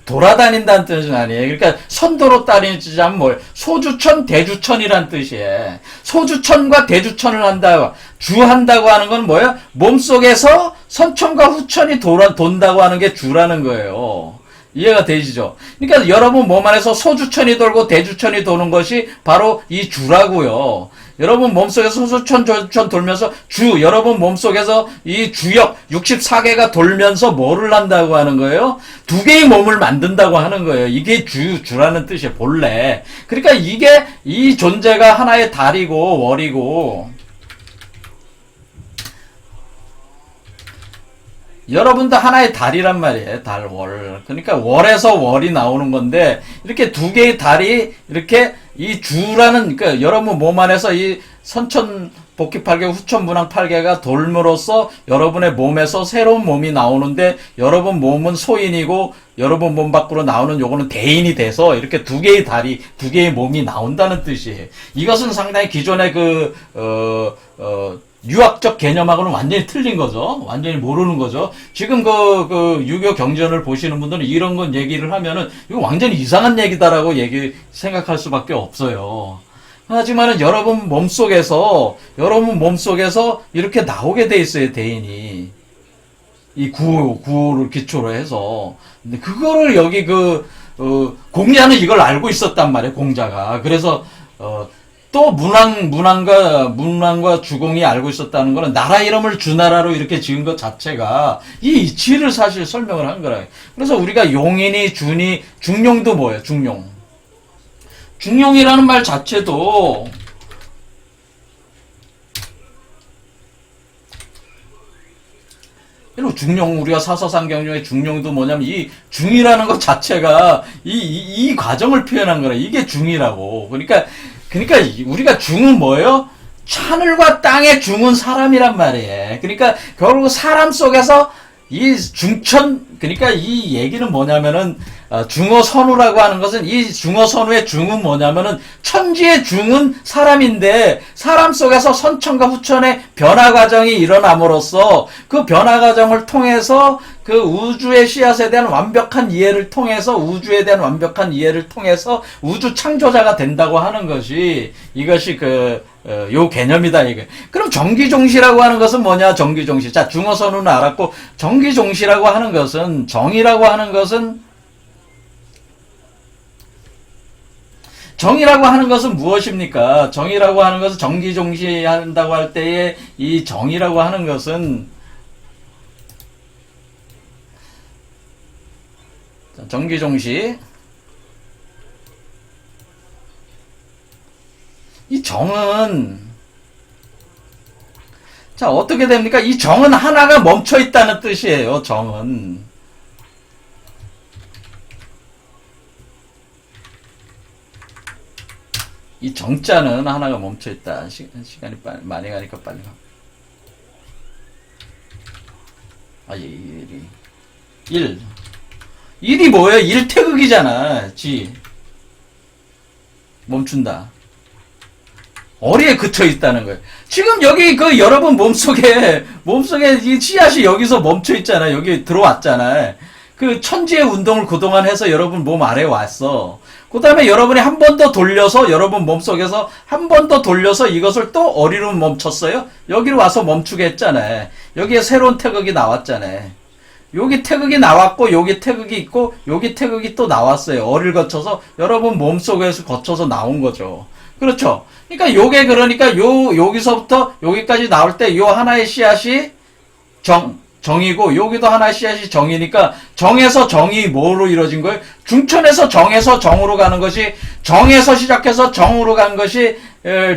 [SPEAKER 1] 돌아다닌다는 뜻은 아니에요. 그러니까 선도로 따르자면 뭘 소주천 대주천이란 뜻이에요. 소주천과 대주천을 한다고 하는 건 뭐예요? 몸속에서 선천과 후천이 돈다고 하는 게 주라는 거예요. 이해가 되시죠? 그러니까 여러분 몸 안에서 소주천이 돌고 대주천이 도는 것이 바로 이 주라고요. 여러분 몸속에서 소주천, 대주천 돌면서 여러분 몸속에서 이 주역 64개가 돌면서 뭐를 한다고 하는 거예요? 두 개의 몸을 만든다고 하는 거예요. 이게 주라는 뜻이에요, 본래. 그러니까 이 존재가 하나의 달이고 월이고, 여러분도 하나의 달이란 말이에요. 달, 월. 그러니까 월에서 월이 나오는 건데, 이렇게 두 개의 달이 이렇게 이 주라는, 그러니까 여러분 몸 안에서 이 선천 복귀 8개, 후천 문항 8개가 돌므로써 여러분의 몸에서 새로운 몸이 나오는데, 여러분 몸은 소인이고 여러분 몸 밖으로 나오는 요거는 대인이 돼서 이렇게 두 개의 달이, 두 개의 몸이 나온다는 뜻이에요. 이것은 상당히 기존의 유학적 개념하고는 완전히 틀린 거죠. 완전히 모르는 거죠. 지금 유교 경전을 보시는 분들은 이런 건 얘기를 하면은 이거 완전히 이상한 얘기다라고 생각할 수밖에 없어요. 하지만은 여러분 몸속에서 이렇게 나오게 돼 있어요, 대인이. 이 구호를 기초로 해서. 근데 그거를 여기 공자는 이걸 알고 있었단 말이에요, 공자가. 그래서, 또 문왕과 주공이 알고 있었다는 거는 나라 이름을 주나라로 이렇게 지은 것 자체가 이 이치를 사실 설명을 한 거라. 그래서 우리가 용인이, 준이, 중용도 뭐예요? 중용이라는 말 자체도 우리가 사서상경 중에 중용도 뭐냐면 이 중이라는 것 자체가 이 과정을 표현한 거라. 이게 중이라고. 그러니까 우리가 중은 뭐예요? 하늘과 땅의 중은 사람이란 말이에요. 그러니까 결국 사람 속에서 이 중천, 그러니까 이 얘기는 뭐냐면은 중어선우라고 하는 것은, 이 중어선우의 중은 뭐냐면은 천지의 중은 사람인데, 사람 속에서 선천과 후천의 변화 과정이 일어남으로써 그 변화 과정을 통해서 그 우주의 씨앗에 대한 완벽한 이해를 통해서, 우주에 대한 완벽한 이해를 통해서 우주 창조자가 된다고 하는 것이, 이것이 요 개념이다, 이게. 그럼 정기종시라고 하는 것은 뭐냐, 정기종시. 자, 중어선우는 알았고, 정기종시라고 하는 것은, 정이라고 하는 것은 무엇입니까? 정이라고 하는 것은 정기종시 한다고 할 때에 이 정이라고 하는 것은 정기종시. 이 정은, 자, 어떻게 됩니까? 이 정은 하나가 멈춰 있다는 뜻이에요, 정은. 이 정자는 하나가 멈춰 있다. 시간이 많이 가니까 빨리 가. 아, 예, 1. 1이 뭐예요? 1태극이잖아. 지. 멈춘다. 어리에 그쳐 있다는 거예요. 지금 여기 그 여러분 몸속에 이 씨앗이 여기서 멈춰 있잖아. 여기 들어왔잖아. 그 천지의 운동을 그동안 해서 여러분 몸 아래에 왔어. 그 다음에 여러분이 한 번 더 돌려서 여러분 몸속에서 한 번 더 돌려서 이것을 또 어리로 멈췄어요. 여기로 와서 멈추게 했잖아요. 여기에 새로운 태극이 나왔잖아요. 여기 태극이 나왔고 여기 태극이 있고 여기 태극이 또 나왔어요. 어리를 거쳐서 여러분 몸속에서 거쳐서 나온 거죠. 그렇죠. 그러니까 요게 그러니까 여기서부터 여기까지 나올 때 요 하나의 씨앗이 정이고 여기도 하나의 씨앗이 정이니까 정에서 정이 뭐로 이루어진 거예요? 중천에서 정에서 정으로 가는 것이 정에서 시작해서 정으로 간 것이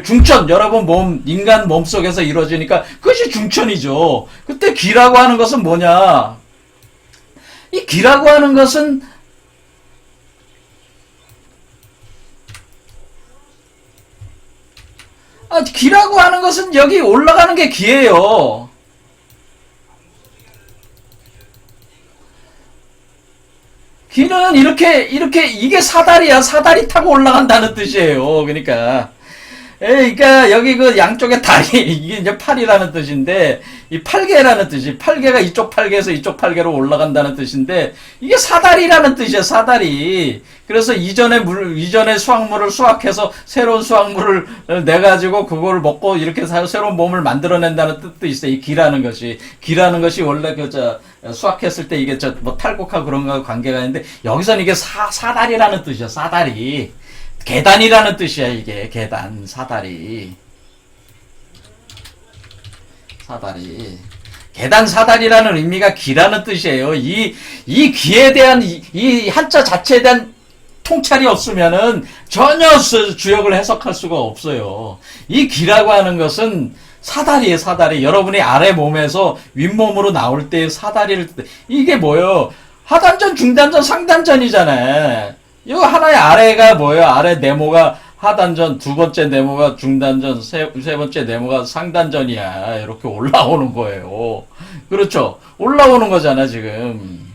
[SPEAKER 1] 중천 여러분 인간 몸속에서 이루어지니까 그것이 중천이죠. 그때 기라고 하는 것은 뭐냐? 이 기라고 하는 것은 기라고 하는 것은 여기 올라가는 게 기예요. 기는 이렇게 이게 사다리야. 사다리 타고 올라간다는 뜻이에요. 그러니까 여기 그 양쪽에 다리 이게 이제 팔이라는 뜻인데 이 팔개라는 뜻이 팔개가 이쪽 팔개에서 이쪽 팔개로 올라간다는 뜻인데 이게 사다리라는 뜻이에요. 사다리. 그래서 이전에 수확물을 수확해서 새로운 수확물을 내 가지고 그걸 먹고 이렇게 새로운 몸을 만들어낸다는 뜻도 있어요. 이 기라는 것이 원래 수확했을 때 이게 뭐 탈곡하고 그런 거하고 관계가 있는데 여기서는 이게 사다리라는 뜻이에요. 사다리. 계단이라는 뜻이야. 이게 계단, 사다리. 계단 사다리라는 의미가 기라는 뜻이에요. 이 기에 대한 이 한자 자체에 대한 통찰이 없으면은 전혀 주역을 해석할 수가 없어요. 이 기라고 하는 것은 사다리예요. 사다리. 여러분이 아래 몸에서 윗몸으로 나올 때 사다리를 이게 뭐예요? 하단전, 중단전, 상단전이잖아요. 이거 하나의 아래가 뭐예요? 아래 네모가 하단전, 두 번째 네모가 중단전, 세 번째 네모가 상단전이야. 이렇게 올라오는 거예요. 그렇죠? 올라오는 거잖아, 지금.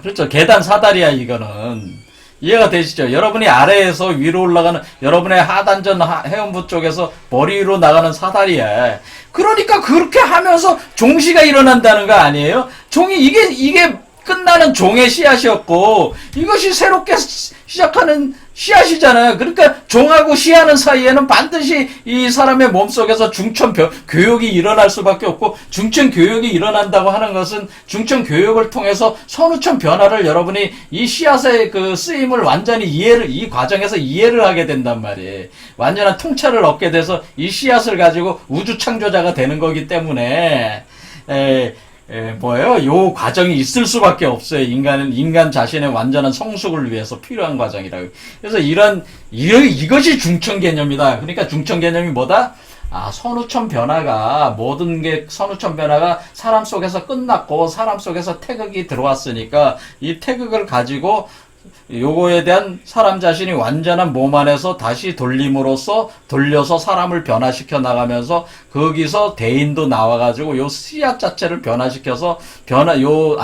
[SPEAKER 1] 그렇죠? 계단 사다리야, 이거는. 이해가 되시죠? 여러분이 아래에서 위로 올라가는, 여러분의 하단전 해운부 쪽에서 머리 위로 나가는 사다리야. 그러니까 그렇게 하면서 종시가 일어난다는 거 아니에요? 이게 끝나는 종의 씨앗이었고 이것이 새롭게 시작하는 씨앗이잖아요. 그러니까 종하고 씨앗는 사이에는 반드시 이 사람의 몸속에서 중천 교육이 일어날 수밖에 없고 중천 교육이 일어난다고 하는 것은 중천 교육을 통해서 선우천 변화를 여러분이 이 씨앗의 그 쓰임을 완전히 이 과정에서 이해를 하게 된단 말이에요. 완전한 통찰을 얻게 돼서 이 씨앗을 가지고 우주 창조자가 되는 거기 때문에 요 과정이 있을 수밖에 없어요. 인간 자신의 완전한 성숙을 위해서 필요한 과정이라고. 그래서 이것이 중천 개념이다. 그러니까 중천 개념이 뭐다? 선우천 변화가, 모든 게 선우천 변화가 사람 속에서 끝났고, 사람 속에서 태극이 들어왔으니까, 이 태극을 가지고, 요거에 대한 사람 자신이 완전한 몸 안에서 다시 돌려서 사람을 변화시켜 나가면서 거기서 대인도 나와가지고 요 씨앗 자체를 변화시켜서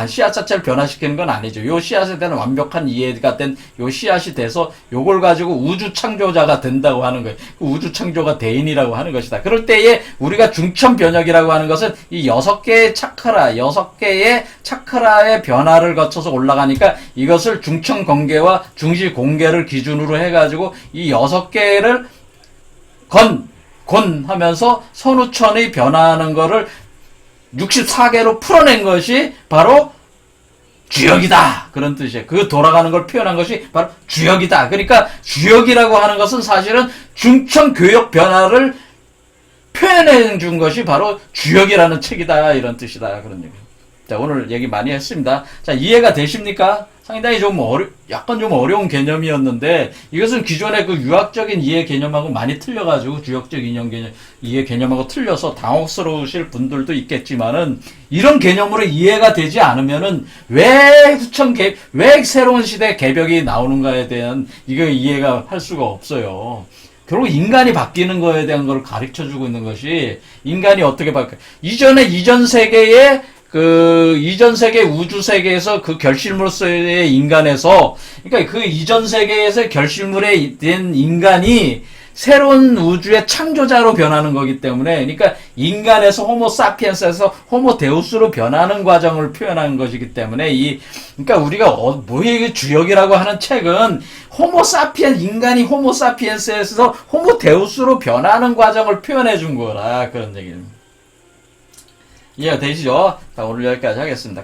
[SPEAKER 1] 씨앗 자체를 변화시키는 건 아니죠. 요 씨앗에 대한 완벽한 이해가 된 요 씨앗이 돼서 요걸 가지고 우주 창조자가 된다고 하는 거예요. 우주 창조가 대인이라고 하는 것이다. 그럴 때에 우리가 중천 변혁이라고 하는 것은 이 6개의 차크라의 변화를 거쳐서 올라가니까 이것을 중천 공계와 중시 공계를 기준으로 해가지고 이 6개를 하면서 선우천이 변화하는 거를 64개로 풀어낸 것이 바로 주역이다. 그런 뜻이에요. 그 돌아가는 걸 표현한 것이 바로 주역이다. 그러니까 주역이라고 하는 것은 사실은 중천 교역 변화를 표현해 준 것이 바로 주역이라는 책이다. 이런 뜻이다. 그런 얘기. 자. 자, 오늘 얘기 많이 했습니다. 자, 이해가 되십니까? 상당히 약간 좀 어려운 개념이었는데, 이것은 기존의 그 유학적인 이해 개념하고 많이 틀려가지고, 주역적 이해 개념하고 틀려서 당혹스러우실 분들도 있겠지만은, 이런 개념으로 이해가 되지 않으면은, 왜 새로운 시대 개벽이 나오는가에 대한, 이거 이해가 할 수가 없어요. 결국 인간이 바뀌는 거에 대한 걸 가르쳐 주고 있는 것이, 인간이 어떻게 이전 세계의 이전 세계 우주 세계에서 그 결실물로서의 인간에서, 그러니까 그 이전 세계에서 결실물에 된 인간이 새로운 우주의 창조자로 변하는 거기 때문에, 그러니까 인간에서 호모 사피엔스에서 호모 데우스로 변하는 과정을 표현하는 것이기 때문에, 그러니까 우리가 뭐의 주역이라고 하는 책은 인간이 호모 사피엔스에서 호모 데우스로 변하는 과정을 표현해 준 거라, 그런 얘기는. 이해가 되시죠? 자, 오늘 여기까지 하겠습니다.